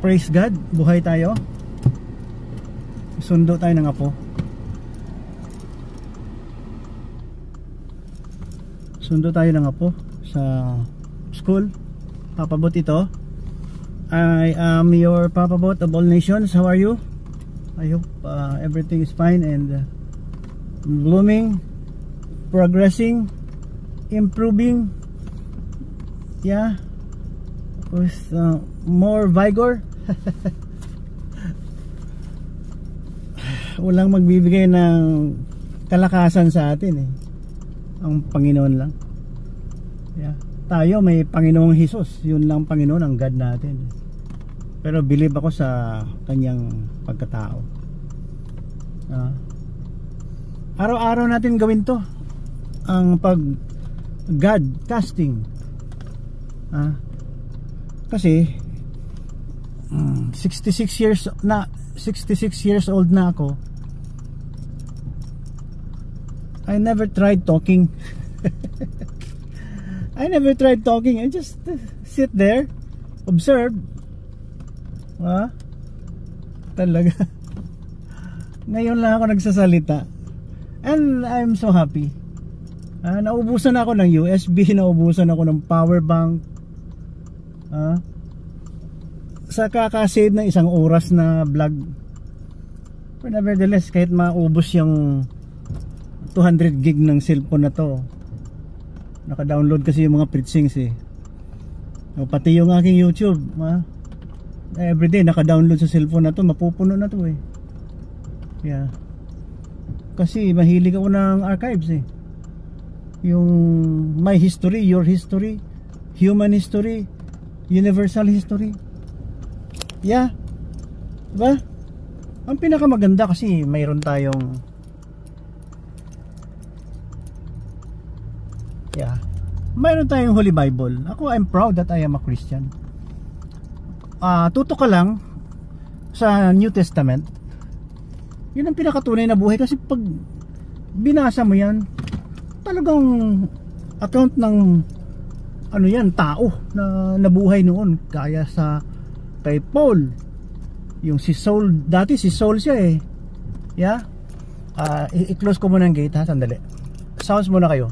Praise God, buhay tayo. Sundo tayo ng apo. Sundo tayo ng apo sa school. Papabot ito. I am your Papabot of all nations. How are you? I hope everything is fine and blooming, progressing, improving. Yeah, with more vigor. Walang magbibigay ng kalakasan sa atin ang Panginoon lang. Yeah. Tayo may Panginoong Hesus, yun lang Panginoon ang God natin. Pero believe ako sa kanyang pagkatao. Araw-araw natin gawin to, ang pag God casting. Kasi 66 years old na ako. I never tried talking. I never tried talking. I just sit there, observe. Talaga. Ngayon lang ako nagsasalita. And I'm so happy. Naubusan ako ng USB, naubusan ako ng power bank. Sa kakasave ng isang oras na vlog. But nevertheless, kahit maubos yung 200 gig ng cellphone na to, naka-download kasi yung mga preachings pati yung aking YouTube everyday naka-download sa cellphone na to, mapupuno na to yeah. Kasi mahilig ako ng archives yung my history, your history, human history, universal history. Yeah, diba? Ang pinakamaganda kasi mayroon tayong mayroon tayong Holy Bible. Ako, I'm proud that I am a Christian. Tuto ka lang sa New Testament. Yun ang pinakatunay na buhay. Kasi pag binasa mo yan, talagang account ng tao na nabuhay noon. Kaya sa kay Paul, yung si Saul, dati si Saul siya yeah. I-close ko muna ang gate sandali. Sounds muna kayo.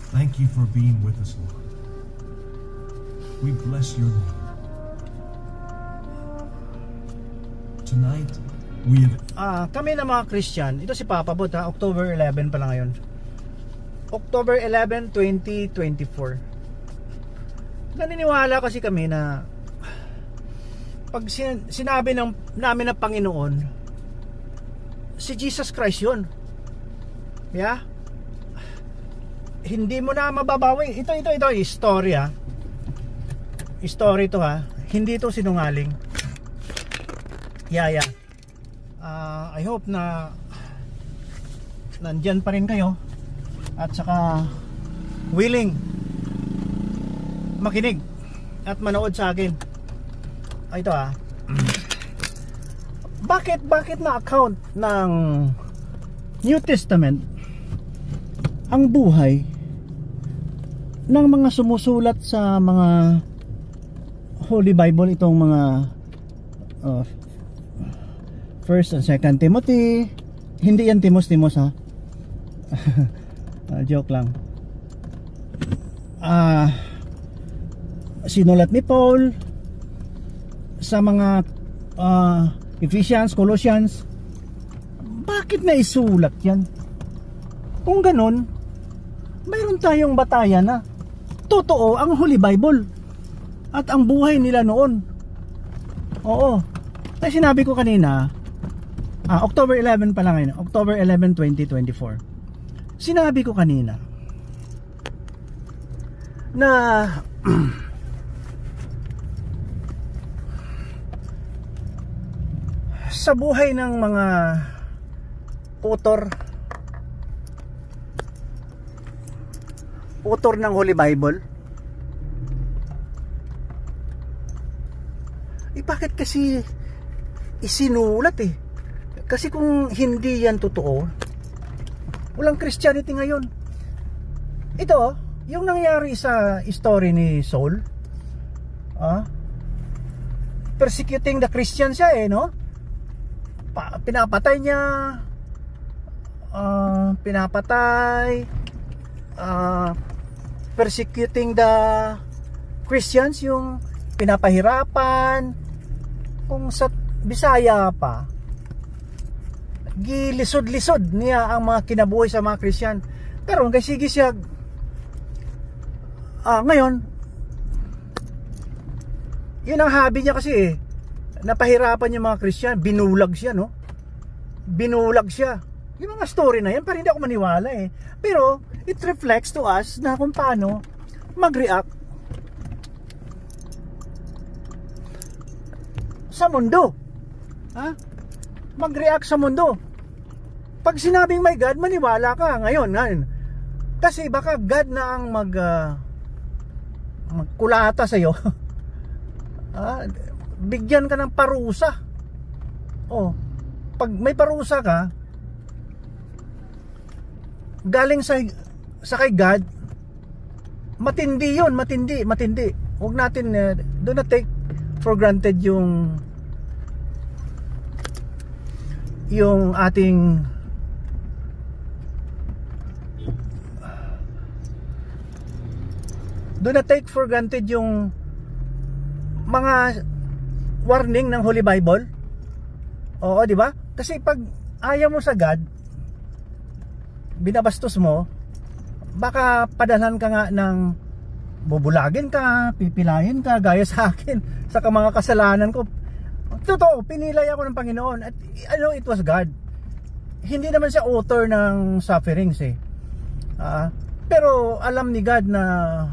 Thank you for being with us, Lord. We bless your name. Tonight, we have... Kami na mga Christian, ito si Papabot October 11 pala ngayon. October 11, 2024. Naniniwala kasi kami na pag sinabi namin ng Panginoon, si Jesus Christ yun. Yeah? Hindi mo na mababawi. Ito istorya. Story to hindi ito sinungaling. Yeah. I hope na nandyan pa rin kayo at saka willing makinig at manood sa akin. Ito bakit na account ng New Testament ang buhay ng mga sumusulat sa mga Holy Bible, itong mga First and Second Timothy. Hindi yan Timos Joke lang. sinulat ni Paul sa mga Ephesians, Colossians. Bakit na isulat yan? Kung ganun, mayroon tayong batayan na totoo ang Holy Bible at ang buhay nila noon. Oo. Ay sinabi ko kanina, October 11 pa lang ngayon, October 11, 2024. Sinabi ko kanina na sa buhay ng mga author ng Holy Bible, bakit kasi isinulat Kasi kung hindi yan totoo, walang Christianity ngayon. Ito, yung nangyari sa story ni Saul, persecuting the Christians siya no? Pinapatay niya, persecuting the Christians, yung pinapahirapan. Kung sa Bisaya pa, gilisod-lisod niya ang mga kinabuhi sa mga Christian. Pero kay sige siya ngayon, yun ang hobby niya kasi napahirapan yung mga Christian, binulag siya no? Binulag siya. Yung mga story na yan, parang hindi ako maniwala Pero it reflects to us na kung paano mag-react sa mundo. Mag-react sa mundo. Pag sinabing may God, maniwala ka ngayon. Kasi baka God na ang magkulata sa iyo. Bigyan ka ng parusa. Pag may parusa ka galing sa kay God, matindi yun, matindi. Huwag natin do not take for granted yung ating do not take for granted yung mga warning ng Holy Bible. Oo, di ba? Kasi pag ayaw mo sa God, binabastos mo, baka padalhan ka nga ng bubulagin ka, pipilahin ka, gaya sa akin sa mga kasalanan ko. Totoo, pinilay ako ng Panginoon at it was God. Hindi naman siya author ng sufferings pero alam ni God na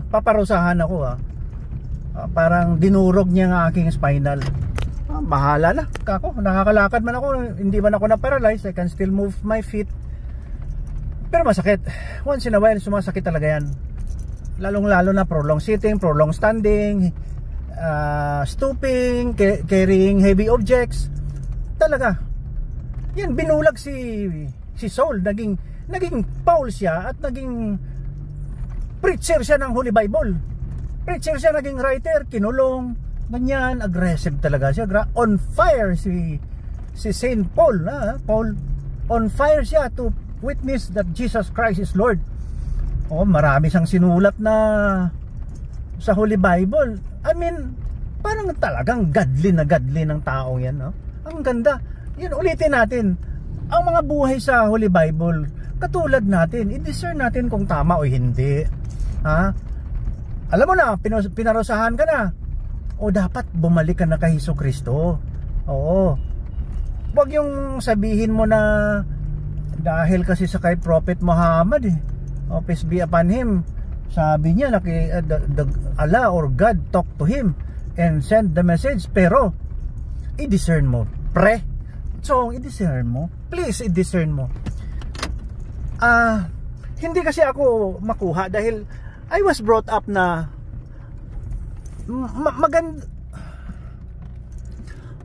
paparusahan ako parang dinurog niya ang aking spinal. Bahala na kako, nakakalakad man ako, hindi man ako na-paralyze, I can still move my feet. Pero masakit. Once in a while sumasakit talaga yan. Lalong-lalo na prolonged sitting, prolonged standing, stooping, carrying heavy objects. Talaga. Yan, binulag si Saul. Naging Paul siya at naging preacher siya ng Holy Bible. Preacher siya, naging writer, kinulong, ganyan, aggressive talaga siya. On fire si Saint Paul. Paul, on fire siya to witness that Jesus Christ is Lord. Marami siyang sinulat na sa Holy Bible. I mean, parang talagang godly ng tao yan, no? Ang ganda. Yun, ulitin natin. Ang mga buhay sa Holy Bible, katulad natin, i-discern natin kung tama o hindi. Alam mo na, pinarusahan ka na. Dapat bumalik ka na kay Jesucristo. Oo. Huwag yung sabihin mo na dahil kasi sa kay Prophet Muhammad peace be upon him, sabi niya Allah or God talk to him and send the message, pero i-discern mo i-discern mo, please i-discern mo. Hindi kasi ako makuha dahil I was brought up na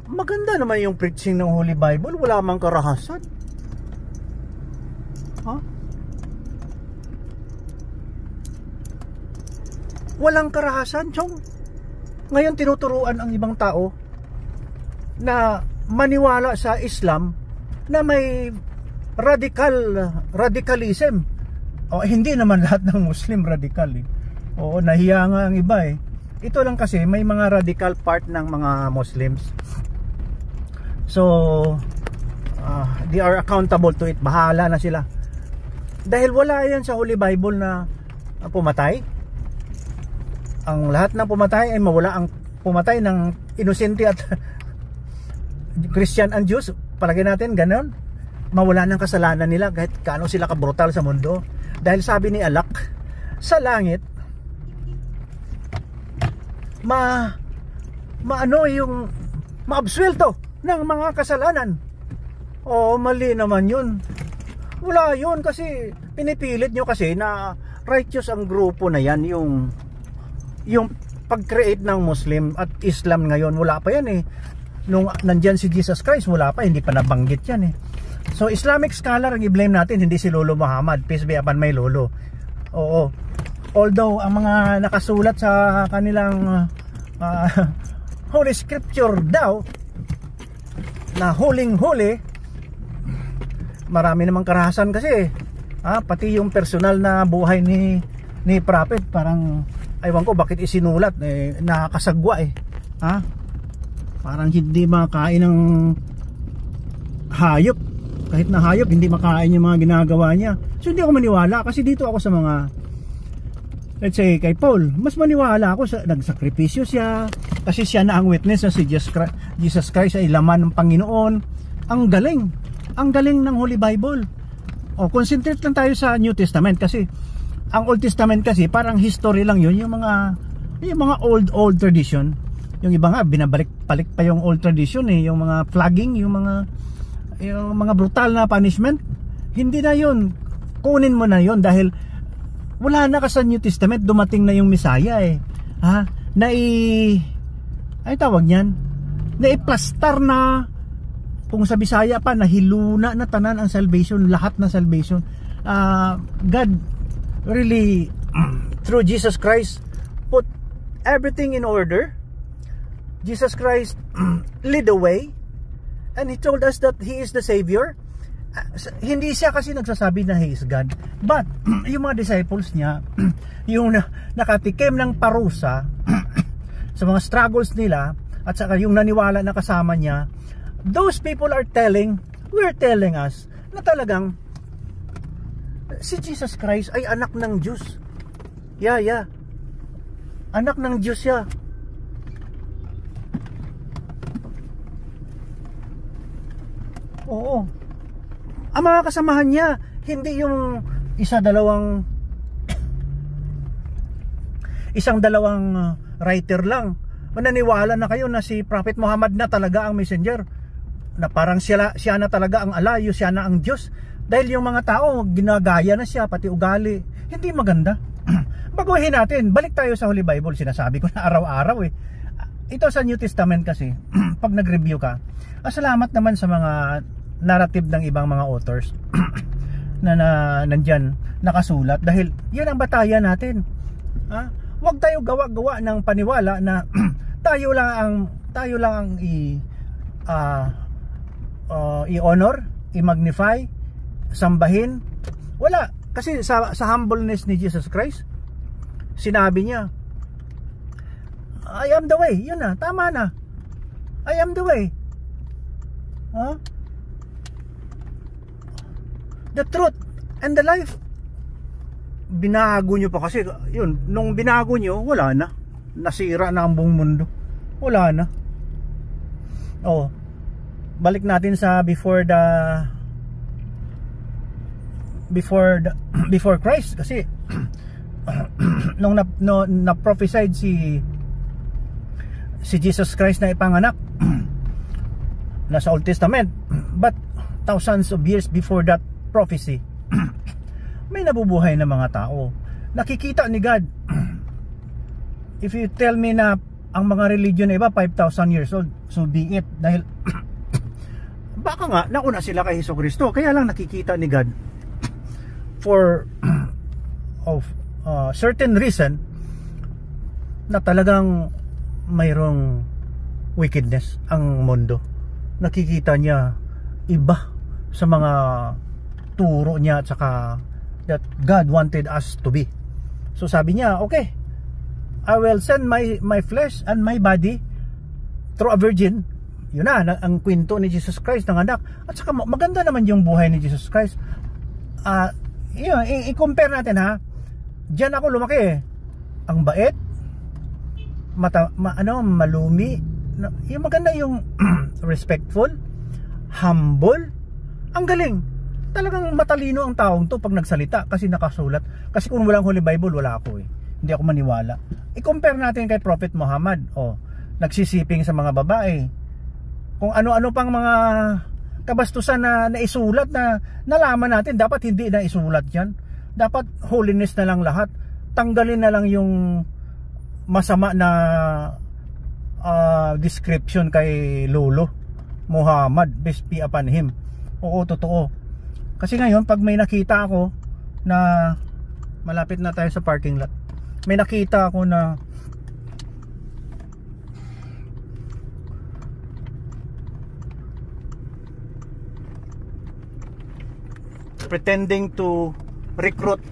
maganda naman yung preaching ng Holy Bible, wala mang karahasan. Walang karahasan, chong. Ngayon tinuturuan ang ibang tao na maniwala sa Islam na may radicalism. Hindi naman lahat ng Muslim radical Oo, nahiya nga ang iba eh. Ito lang kasi may mga radical part ng mga Muslims. So they are accountable to it. Bahala na sila. Dahil wala yan sa Holy Bible na pumatay. Ang lahat ng pumatay ay mawala. Ang pumatay ng inosente at Christian and Jews, palagay natin ganon, mawala ng kasalanan nila kahit kaano sila kabrutal sa mundo. Dahil sabi ni Allah sa langit, maano yung maabsuelto ng mga kasalanan. O mali naman yun. Wala yun kasi pinipilit nyo kasi na righteous ang grupo na yan, yung pag-create ng Muslim at Islam ngayon. Wala pa yan eh. Nung nandyan si Jesus Christ, wala pa, hindi pa nabanggit yan eh. So Islamic scholar ang i-blame natin, hindi si Lolo Muhammad, peace be upon my Lolo. Oo. Although ang mga nakasulat sa kanilang Holy Scripture daw na huling-huli, marami namang karahasan kasi pati yung personal na buhay ni Prophet, parang aywan ko bakit isinulat eh, nakakasagwa eh. Parang hindi makain ng hayop, kahit na hayop hindi makain yung mga ginagawa niya. So hindi ako maniwala kasi dito ako sa mga, let's say kay Paul, mas maniwala ako sa nagsakripisyo siya kasi siya na ang witness na si Jesus Christ ay laman ng Panginoon. Ang galing ng Holy Bible. O concentrate lang tayo sa New Testament kasi ang Old Testament kasi parang history lang yun, yung mga old tradition. Yung iba nga binabalik-balik pa yung old tradition eh, yung mga flogging, yung mga brutal na punishment. Hindi na yun, kunin mo na yun dahil wala na ka sa New Testament, dumating na yung Messiah eh. Ay tawag niyan, naiplastar na, kung sa Bisaya pa, nahiluna na tanan ang salvation, lahat na salvation. God really through Jesus Christ put everything in order. Jesus Christ lead the way and He told us that He is the Savior. Hindi siya kasi nagsasabi na He is God, but yung mga disciples niya yung nakatikim ng parusa sa mga struggles nila at saka yung naniwala na kasama niya, those people we're telling us na talagang si Jesus Christ ay anak ng Diyos. Yeah. Anak ng Diyos siya. Oo. Ang mga kasamahan niya, hindi yung isang dalawang writer lang. Mananiwala na kayo na si Prophet Muhammad na talaga ang messenger, na parang siya na talaga ang Allah, siya na ang Diyos. Dahil yung mga tao ginagaya na siya, pati ugali. Hindi maganda. Baguhin natin, balik tayo sa Holy Bible. Sinasabi ko na araw-araw eh. Ito sa New Testament kasi pag nag-review ka, salamat naman sa mga narrative ng ibang mga authors na nandyan nakasulat, dahil yun ang batayan natin. Huwag tayo gawa-gawa ng paniwala na tayo lang ang i-honor, i-magnify, sambahin. Wala, kasi sa humbleness ni Jesus Christ, sinabi niya, I am the way. Yun na, tama na. I am the way. The truth and the life. Binago nyo pa kasi yun, nung binago nyo, wala na, nasira na ang buong mundo, wala na. Balik natin sa before Christ kasi nung na-prophesied si Jesus Christ na ipanganak nasa Old Testament, but thousands of years before that prophecy, may nabubuhay na mga tao, nakikita ni God. If you tell me na ang mga religion na iba 5,000 years old, so be it, dahil baka nga nauna sila kay Jesucristo, kaya lang nakikita ni God for certain reason na talagang mayroong wickedness ang mundo. Nakikita niya iba sa mga turo niya at saka that God wanted us to be. So sabi niya, okay, I will send my flesh and my body through a virgin. Yun na, ang kwento ni Jesus Christ ng anak. At saka maganda naman yung buhay ni Jesus Christ. Yun, i-compare natin ha. Diyan ako lumaki eh. Ang bait, malumi, yung maganda yung respectful, humble, ang galing. Talagang matalino ang taong to pag nagsalita kasi nakasulat. Kasi kung walang Holy Bible, wala ako eh. Hindi ako maniwala. I-compare natin kay Prophet Muhammad. Nagsisiping sa mga babae. Kung ano-ano pang mga kabastusan na naisulat na nalaman natin, dapat hindi na isulat yan. Dapat holiness na lang lahat. Tanggalin na lang yung masama na description kay Lolo Muhammad, peace be upon him. Oo, totoo. Kasi ngayon, pag may nakita ako na malapit na tayo sa parking lot, may nakita ako na pretending to recruit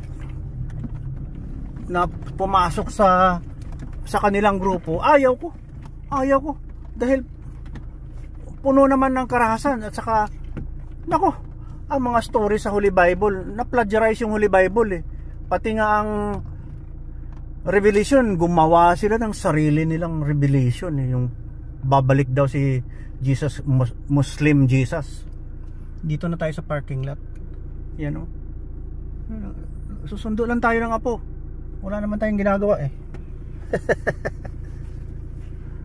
na pumasok sa kanilang grupo. Ayaw ko dahil puno naman ng karahasan at saka nako, ang mga story sa Holy Bible, na-plagiarize yung Holy Bible eh. Pati nga ang Revelation, gumawa sila ng sarili nilang revelation eh. Yung babalik daw si Jesus, Muslim Jesus. Dito na tayo sa parking lot. Yan o. Susundo lang tayo ng apo. Wala naman tayong ginagawa eh.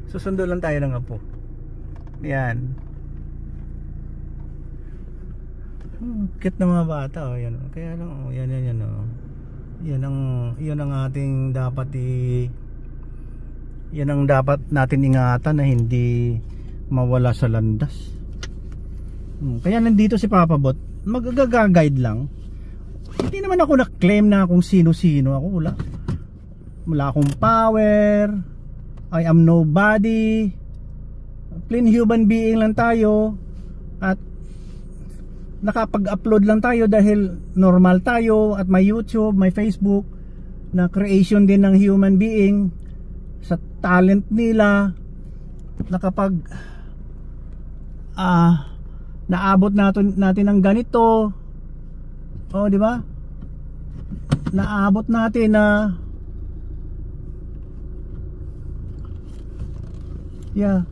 Susundo lang tayo ng apo. Yan. Cute na mga bata oh, yan. Kaya lang oh, yan oh. Yan ang ating dapat yan ang dapat natin ingatan na hindi mawala sa landas. Kaya nandito si Papa Bot, mag-guide lang. Hindi naman ako na-claim na kung sino-sino ako. Wala akong power. I am nobody. Plain human being lang tayo. At nakapag-upload lang tayo dahil normal tayo. At may YouTube, may Facebook, na creation din ng human being. Sa talent nila, nakapag naabot natin ng ganito. Oh, di ba? Naabot natin na yeah.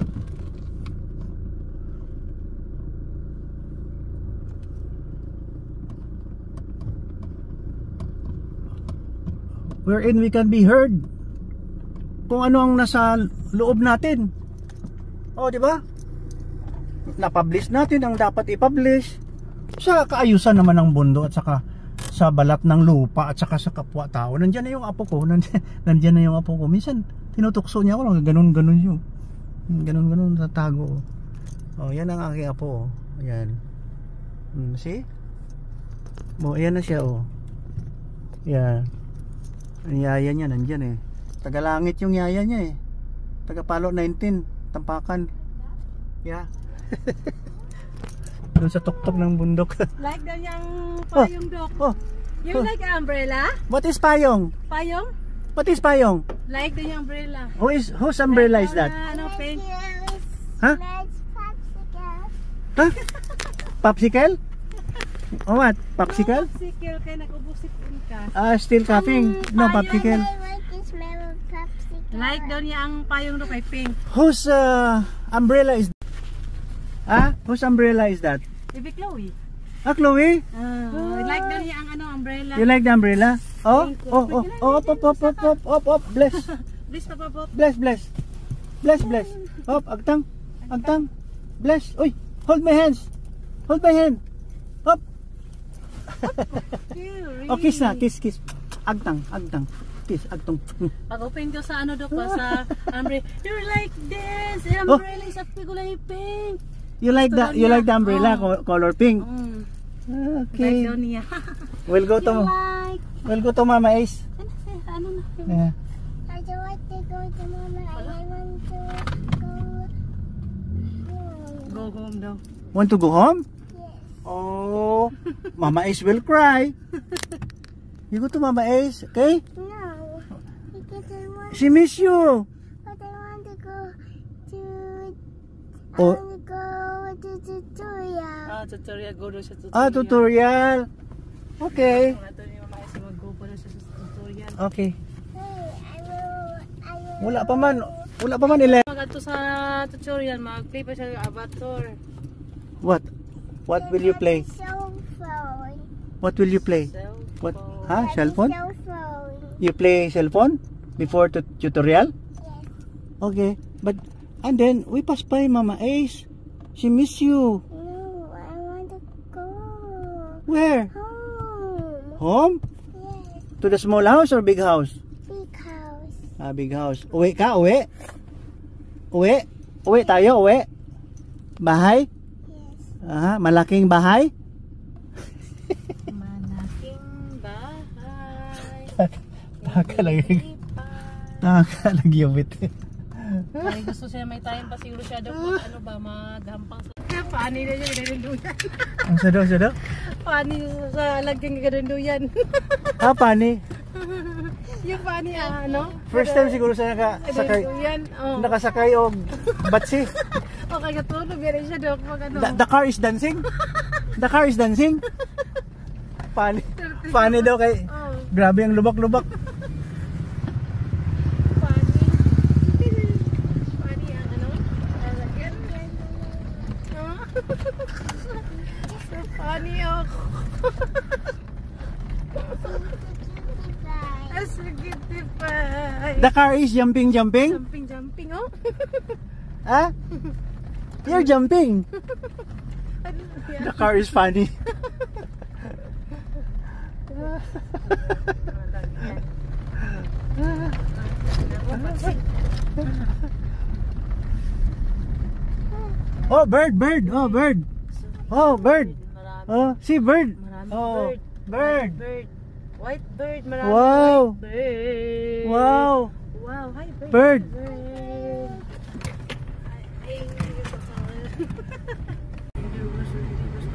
Wherein we can be heard. Kung ano ang nasa loob natin. Oh, di ba? Na-publish natin ang dapat i-publish sa kaayusan naman ng mundo at saka sa balat ng lupa at saka sa kapwa-tao. Nandiyan na yung apo ko, nandiyan na yung apo ko. Minsan tinutukso niya ako, ganun yun. Ganun sa tago. Oh, yan ang aking apo. Ayan. See? Oh, ayan na siya oh. Yan. Ang yaya niya nandiyan eh. Tagalangit yung yaya niya eh. Tagapalo 19, Tampakan. Yeah. Doon sa tuktok ng bundok. Like daw yung payong dok. You like umbrella? What is payong? Payong? What is payong? Like daw yung umbrella. Whose umbrella is that? Ano, pink? Huh? Huh? Popsicle? Oh, what? Popsicle? Popsicle kaya nag-ubusip ka. Still coughing? No, popsicle. Like daw niya ang payong dok ay pink. Whose umbrella is whose umbrella is that? Baby Chloe. Chloe? Like daw niya ang umbrella. You like the umbrella? Oh, up, bless. Bless, Papa Bot. Bless. Up, agtang. Bless. Uy, hold my hands. Hold my hand. Up. Oh, kiss na, kiss. Agtang. Kiss, agtong. Pag-open ko sa ano dok sa umbrella. You're like this. The umbrella is a kulay pink. You like the umbrella color pink. Okay. Like niya. We'll go to Mama Ace. Ano na? Yeah. I don't want to go to Mama. I want to Go home daw. Want to go home? Yes. Oh, Mama Ace will cry. You go to Mama Ace, okay? No, because I want She miss you. But I want to go to. Oh. I want to go to tutorial. Tutorial. Go doon sa tutorial. Tutorial. Okay. Ito ni Mama Is mag-go pa doon sa tutorial. Okay. Hey, I will. Wala pa man. Wala pa man 11. Mag-ato sa tutorial, mag-play pa siya ng Avatar. What? What will you play? Cell phone. What will you play? What? Ha? Cellphone? Cell phone. You play cellphone before tutorial? Yes. Okay. But and then we pass by Mama Ace. She miss you. No, I want to go Where? home. Home? Yes. To the small house or big house? Big house. Ah, big house. Uwi ka? Uwi? Uwi? Uwi tayo? Uwi? Bahay? Yes. Aha, malaking bahay? Malaking bahay. Taka lang yubit. Ay, gusto siya may time pa siguro siya daw kung ano ba, maghampang sa... Paani na siya, gadunduyan. Ang sado? Paani sa laging gadunduyan. Ah, pani? Yung paani ano? First time siguro sa nakasakay. Gadunduyan, oh. Nakasakay o batsi. O kaya tulog, yan siya daw pag ano. The car is dancing? The car is dancing? Pani daw kay... Oh, Grabe ang lubak-lubak. paani. Paani ang ano? Lagyan. Oh. So paani ako. As we get the pie. The car is jumping? Jumping, oh. Ah? You're jumping. Ano yan? The car is funny. Oh, bird. Oh, bird. Oh, bird. Oh, see bird. Oh, bird. White bird. Marami Wow. white bird. Wow. Wow, hi bird. Bird.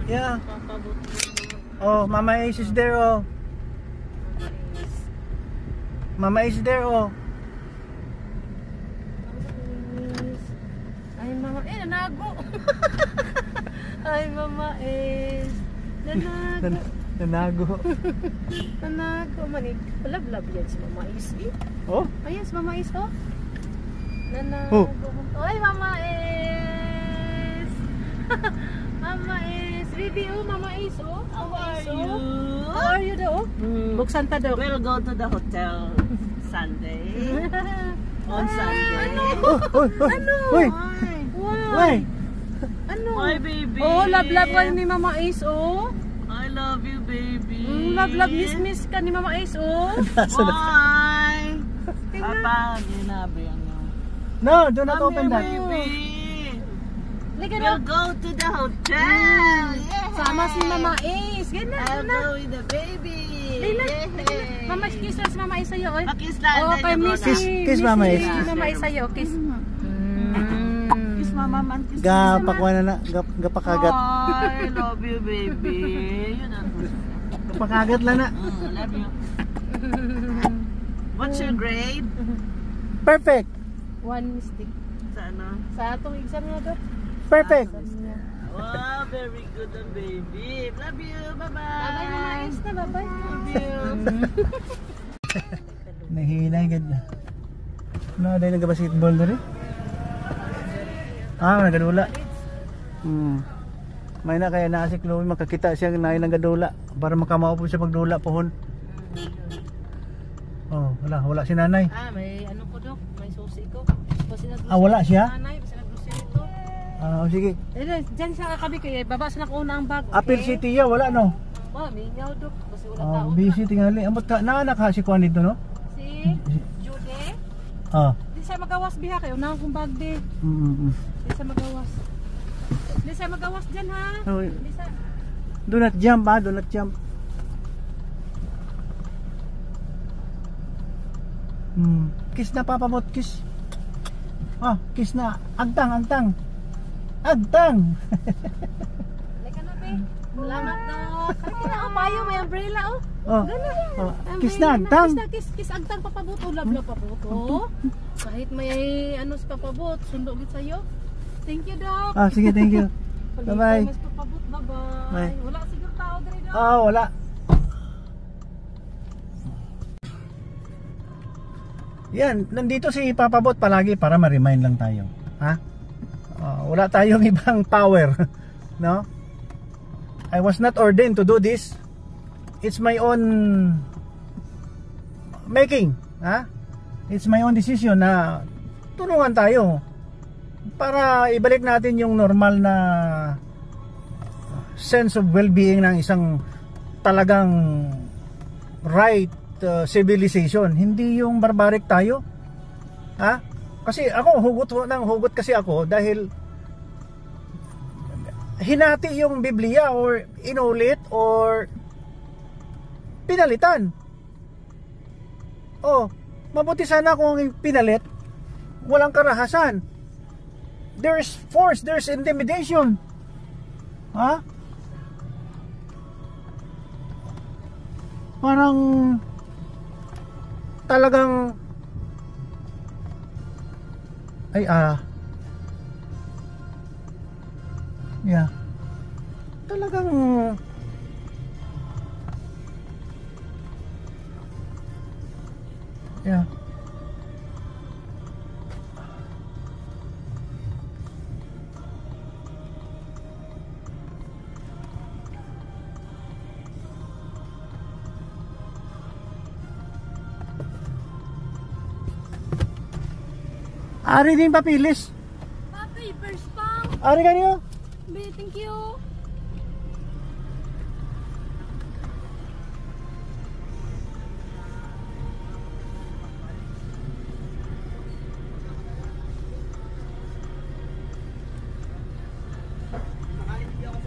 Yeah. Oh, Mama Ace is there. Oh, Mama Ace is there. Oh. Ay mama, nanago. Ay mama nanago. Nanago. Nanago manig. Love yan si Mama Is. Oh. Ayan si Mama Is, oh. Nanago. Oh. Ay Mama Is. Mama Is. Baby, oh Mama Is, oh. How are you? How are you daw? Buksan ta daw. We'll go to the hotel Sunday. On Sunday. Oh, oh, oh. Ano? Uy. Why? Why? Ano? Why, baby? Oh, love ka ni Mama Is, oh. I love you, baby. Love, miss ka ni Mama Is, oh. Why? Tingnan. Papa, ginabi ano. No, do not Come open here, that. baby. Liga We'll na. go to the hotel. Sama si Mama Is. Ganun I'll na. go with the baby. Lila. Yay. Mama, kiss lang si Mama Is sa'yo, oh. Pakis lang. Oh, kay Miss. Kiss Mama Is. Mama Is sa'yo, kiss. Kiss mama man. Kiss Gapakwa na gapakagat. I love you, baby. Yun ang Gapakagat lang na. love you. What's your grade? Perfect. One mistake. Sa ano? Sa atong exam na daw. Perfect. Wow, very good, baby. Love you. Bye-bye. Bye, Mama Is na. Bye-bye. Love you. Nahinay gid na. No, dahil nagbasketball na rin. Ah, nagadula. May na kaya na si Chloe makakita siya na nagadula para makamaupo siya pagdula pohon. Oh, wala si nanay. May ano ko daw. May susi ko. Wala siya? Nanay, basta naglusin ito. Sige. Diyan sa kakabi kayo. Baba sa nakuna ang bag. Apil City ya, wala no. Oh, mingaw dok. Kasi wala tao. Busy tingali. Amot ka naanak ha si Juan dito no? Si Jude. Di siya magawas biha kayo. Unang kong bag di. Di siya magawas. Di siya magawas dyan ha. Oh, Di siya. do not jump ha, do not jump. Kiss na papabot, kiss. Kiss na. Agtang. Lika na be. Salamat daw. Kaya na payo may umbrella oh. Oh. Oh. Kiss na agtang. Kiss agtang papabot o labla papabot. Kahit may ano sa papabot, sundo gid sayo. Thank you, Doc. Ah, sige, thank you. Bye-bye. Mas papabot, bye-bye. Bye. Wala siguro tao diri, Doc. Ah, wala. Yan, nandito si Papabot palagi para ma-remind lang tayo. Ha? Wala tayong ibang power, no? I was not ordained to do this. It's my own making, ha? It's my own decision na tulungan tayo para ibalik natin yung normal na sense of well-being ng isang talagang right civilization, hindi yung barbaric tayo, ha? Kasi ako hugot kasi ako dahil hinati yung Biblia or inulit or pinalitan. Oh, mabuti sana kung pinalit, walang karahasan. There's force, there's intimidation. Ha? Parang talagang yeah. Talagang yeah. Ari din papilis. Papers pa. Ari kanyo? Thank you.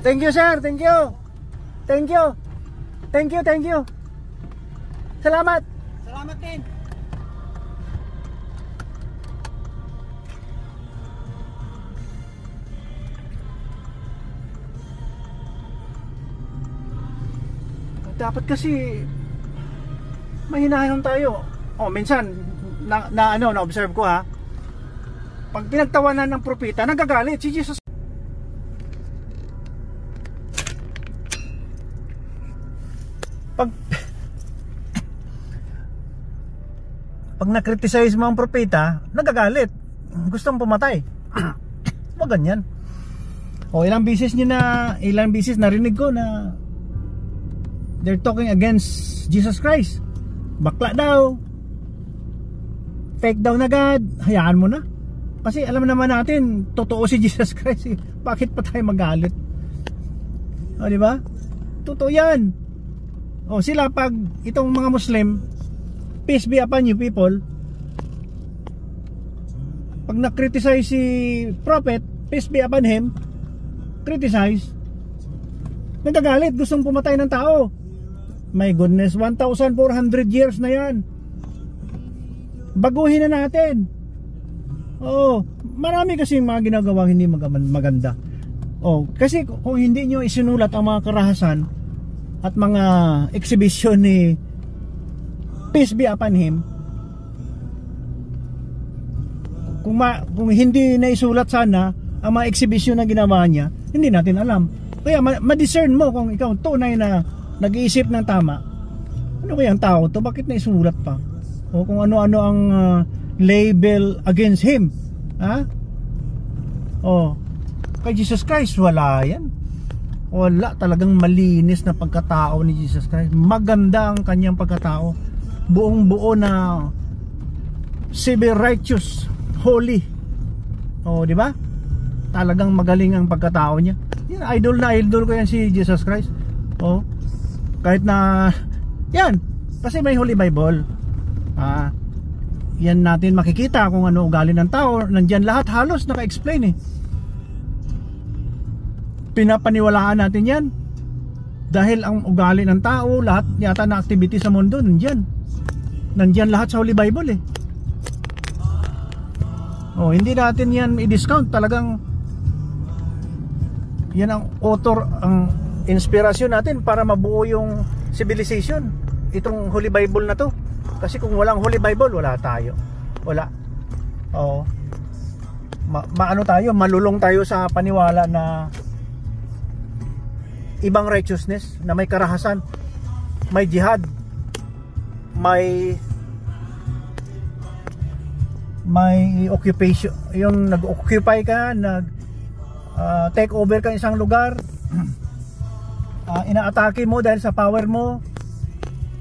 Thank you, sir. Thank you. Thank you. Thank you, thank you. Salamat. Salamat din. Dapat kasi mahinayon tayo. Minsan na-observe ko, ha. Pag pinagtawanan ng propeta, nagagalit si Jesus. Pag na-criticize mo ang propeta, nagagalit. Gustong pumatay. Wag ganyan. Ilang bisis narinig ko na they're talking against Jesus Christ. Bakla daw. Fake daw na God. Hayaan mo na. Kasi alam naman natin, totoo si Jesus Christ. Bakit pa tayo magalit? Di ba? Totoo yan. Sila pag itong mga Muslim, peace be upon you people, pag na-criticize si prophet, peace be upon him, criticize, nagagalit, gustong pumatay ng tao. My goodness, 1,400 years na yan. Baguhin na natin. Marami kasi mga ginagawang hindi maganda. Kasi kung hindi nyo isinulat ang mga karahasan at mga exhibition ni peace be upon him, kung hindi na isulat sana ang mga exhibition na ginawa niya, hindi natin alam. Kaya ma-discern mo kung ikaw tunay na nag-iisip ng tama. Ano kaya ang tao to? Bakit na isulat pa? Kung ano-ano ang label against him. Ha? Kay Jesus Christ, wala yan. Wala, talagang malinis na pagkatao ni Jesus Christ. Maganda ang kanyang pagkatao. Buong buo na civil righteous, holy. Di ba? Talagang magaling ang pagkatao niya. Yan, idol ko yan si Jesus Christ. Kahit na yan, kasi may Holy Bible. Yan natin makikita kung ano ugali ng tao. Nandyan lahat, halos naka-explain pinapaniwalaan natin yan dahil ang ugali ng tao, lahat yata na activity sa mundo nandyan lahat sa Holy Bible hindi natin yan i-discount. Talagang yan ang author, ang inspirasyon natin para mabuo yung civilization. itong Holy Bible na to. Kasi kung walang Holy Bible, wala tayo. Wala. Oo. Maano tayo, malulong tayo sa paniwala na ibang righteousness, na may karahasan, may jihad, may occupation, yung nag-occupy ka, take over ka isang lugar, inaatake mo dahil sa power mo,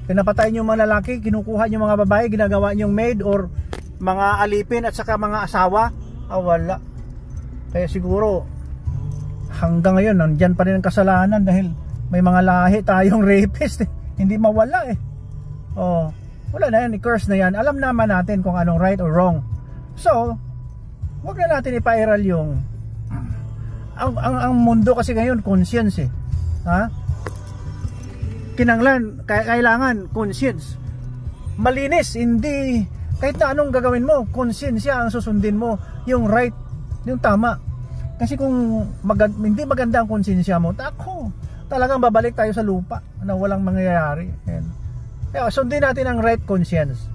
pinapatay yung mga lalaki, kinukuha yung mga babae, ginagawa yung maid or mga alipin at saka mga asawa. Wala. Kaya siguro hanggang ngayon nandyan pa rin ang kasalanan dahil may mga lahi tayong rapist hindi mawala wala na yan, i-curse na yan. Alam naman natin kung anong right or wrong. So wag na natin ipairal yung ang mundo kasi ngayon conscience kinanglan, kailangan conscience malinis, hindi kahit na anong gagawin mo, konsensya ang susundin mo, yung right, yung tama. Kasi kung hindi maganda ang konsensya mo, talagang babalik tayo sa lupa na walang mangyayari. Kaya sundin natin ang right conscience.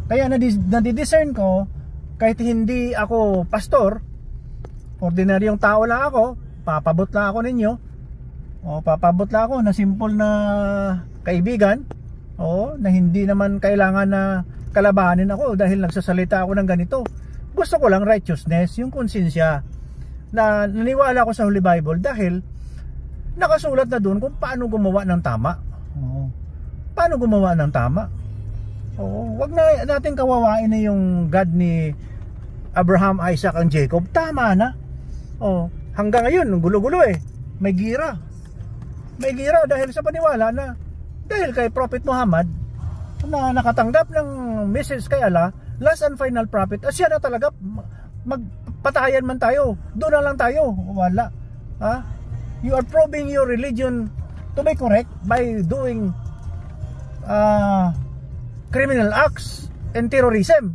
Kaya nadidiscern ko, kahit hindi ako pastor, ordinaryong tao lang ako, papabot lang ako ninyo, papabot lang ako na simple na kaibigan, na hindi naman kailangan na kalabanin ako dahil nagsasalita ako ng ganito. Gusto ko lang righteousness, yung konsensya, na naniwala ako sa Holy Bible dahil nakasulat na doon kung paano gumawa ng tama. Paano gumawa ng tama. Wag na natin kawawain na yung God ni Abraham, Isaac, and Jacob. Tama na. Hanggang ngayon gulo-gulo may gira dahil sa paniwala na dahil kay Prophet Muhammad na nakatanggap ng message kay Allah, last and final prophet, siya na talaga, magpatayan man tayo, doon na lang tayo. Wala. You are proving your religion to be correct by doing criminal acts and terrorism.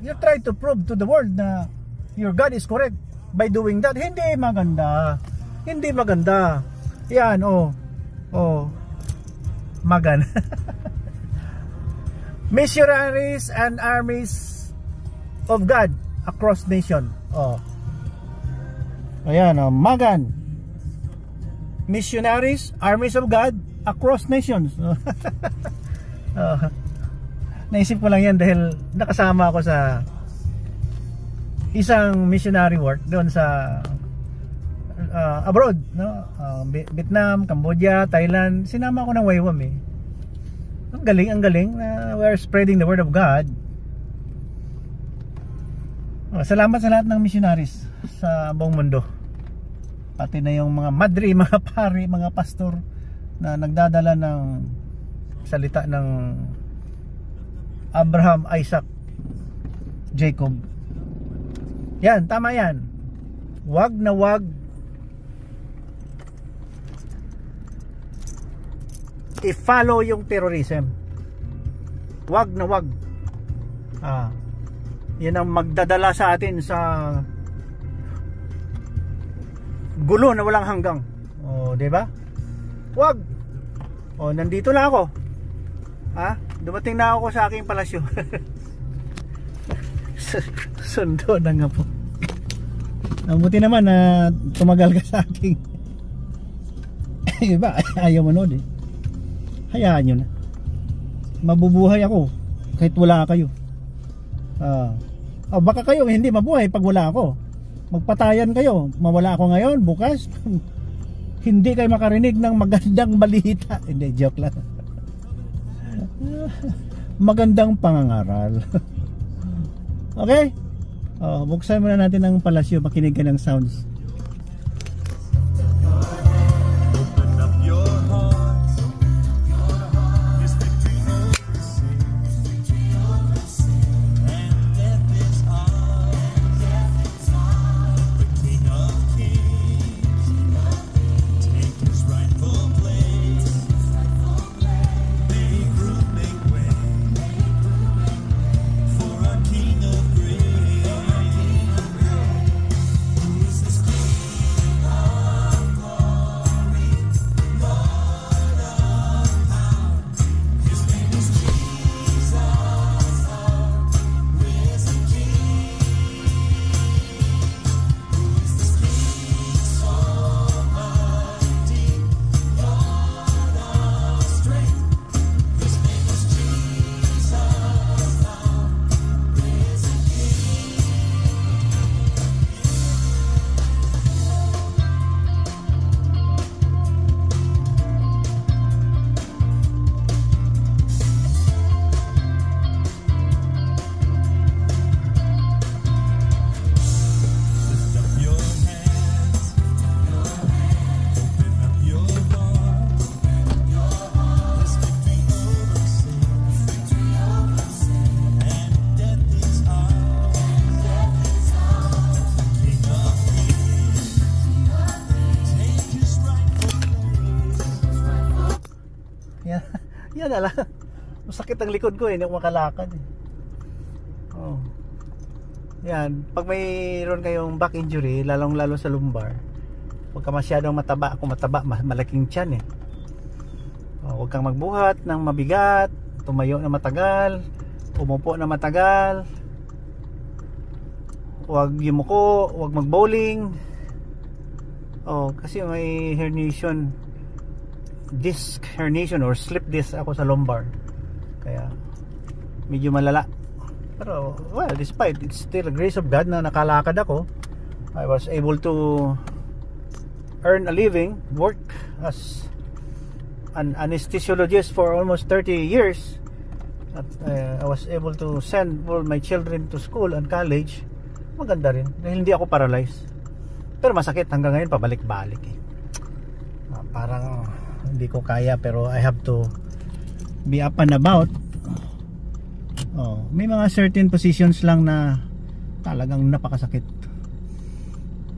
You try to prove to the world na your God is correct by doing that. Hindi maganda. Hindi maganda. Yan, maganda. Missionaries and armies of God across nation. Ayan, Magan. Missionaries, armies of God across nations. Naisip ko lang yan dahil nakasama ako sa isang missionary work doon sa abroad, Vietnam, Cambodia, Thailand. Sinama ko ng Waywam Ang galing na we are spreading the word of God. Salamat sa lahat ng missionaries sa buong mundo. Pati na yung mga madri, mga pari, mga pastor na nagdadala ng salita ng Abraham, Isaac, Jacob. Yan, tama yan. Wag na wag i-follow yung terrorism. Wag na wag. Yan ang magdadala sa atin sa gulo na walang hanggang. Di ba? Wag. Nandito na ako. Dumating na ako sa aking palasyo. Sundo na nga po. Buti naman na tumagal ka sa aking. Iba, ayaw manood hayaan nyo na. Mabubuhay ako kahit wala kayo. Baka kayo hindi mabuhay pag wala ako. Magpatayan kayo. Mawala ako ngayon, bukas hindi kayo makarinig ng magandang balita. Hindi, joke lang. Magandang pangangaral. Okay? Buksan muna natin ang palasyo, makinig ka ng sounds. This Yan ala. Masakit ang likod ko, hindi ako makalakad eh. Oh. Yan, pag mayroon kayong back injury, lalong-lalo sa lumbar, huwag ka masyadong mataba. Ako mataba, malaking tiyan eh. Huwag kang magbuhat ng mabigat, tumayo na matagal, umupo na matagal, huwag yumuko, huwag mag-bowling. Kasi may herniation, disc herniation or slip disc ako sa lumbar. Kaya medyo malala. Pero well, despite it's still a grace of God na nakalakad ako, I was able to earn a living, work as an anesthesiologist for almost 30 years. At I was able to send all my children to school and college. Maganda rin dahil hindi ako paralyzed. Pero masakit hanggang ngayon, pabalik-balik eh. Parang hindi ko kaya, pero I have to be up and about. May mga certain positions lang na talagang napakasakit.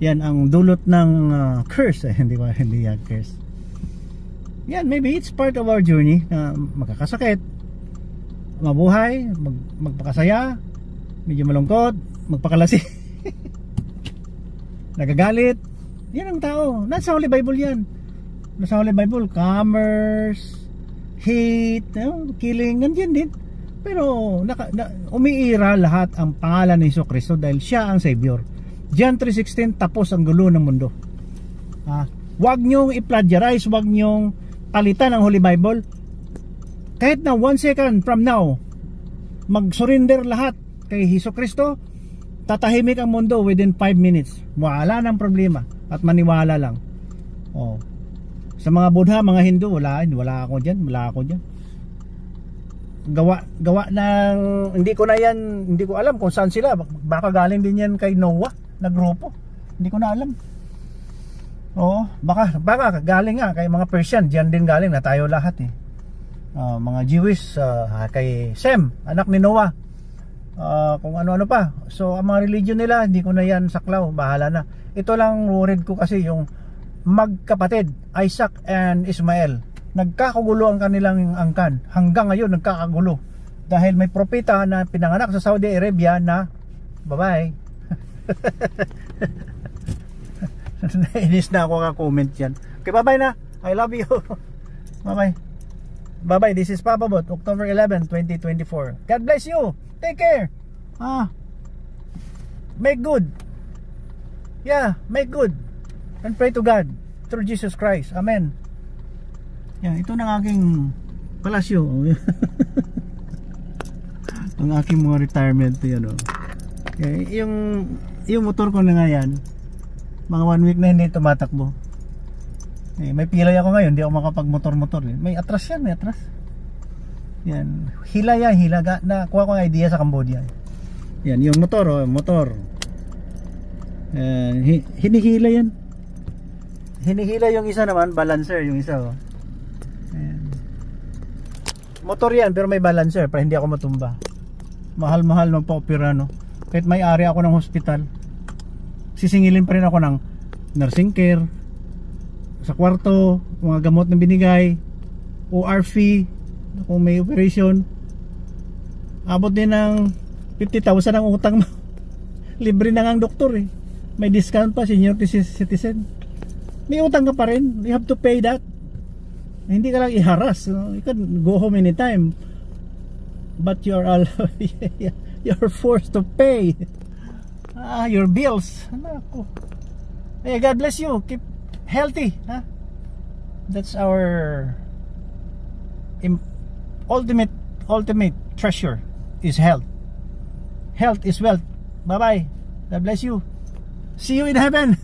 Yan ang dulot ng curse eh. Hindi yan curse. Yan, maybe it's part of our journey na magkakasakit, mabuhay, magpakasaya, medyo malungkot, magpakalasi, nagagalit. Yan ang tao. Nasa Holy Bible yan. Nasa Holy Bible, commerce, hate, killing, nandiyan din. Pero umiira lahat ang pangalan ni Jesucristo dahil siya ang Savior. John 3:16, tapos ang gulo ng mundo. Huwag nyong i-plagiarize, huwag nyong palitan ang Holy Bible. Kahit na 1 second from now, mag-surrender lahat kay Jesucristo, tatahimik ang mundo within 5 minutes. Wala nang problema at maniwala lang. Sa mga Buddha, mga Hindu, wala ako dyan. Gawa ng hindi ko alam kung saan sila. Baka galing din yan kay Noah na grupo. Hindi ko na alam. Baka galing nga kay mga Persian, diyan din galing na tayo lahat eh. Mga Jewish kay Sem, anak ni Noah. Kung ano-ano pa. So ang mga religion nila, hindi ko na yan saklaw, bahala na. Ito lang worried ko kasi yung magkapatid, Isaac and Ismael. Nagkakagulo ang kanilang angkan. Hanggang ngayon nagkakagulo dahil may propeta na pinanganak sa Saudi Arabia na babae. Nainis na ako ka-comment yan. Okay, bye-bye na. I love you. Bye-bye. Bye-bye. This is Papa Bot, October 11, 2024. God bless you. Take care. Make good. Yeah, make good. And pray to God through Jesus Christ. Amen. Yan, ito na aking palasyo. Ang aking mga retirement yan, yung motor ko na nga yan, mga 1 week na hindi tumatakbo. May pilay ako ngayon, hindi ako makapag-motor-motor May atras yan, may atras. Yan, hila yan, nakuha ko ng idea sa Cambodia. Yan, yung motor, motor. Hinihila yan. Hinihila yung isa naman, balancer yung isa. Motor yan pero may balancer para hindi ako matumba. Mahal-mahal magpa-opera Kahit may ari ako ng hospital, sisingilin pa rin ako ng nursing care, sa kwarto, mga gamot na binigay, OR fee kung may operation. Abot din ng 50,000 ang utang mo. Libre na nga ang doktor eh. May discount pa, senior citizen. May utang ka pa rin, you have to pay that. Hindi ka lang iharas. You can go home anytime, but you're forced to pay your bills. Hey, God bless you. Keep healthy. That's our ultimate treasure is health. Health is wealth. Bye bye. God bless you. See you in heaven.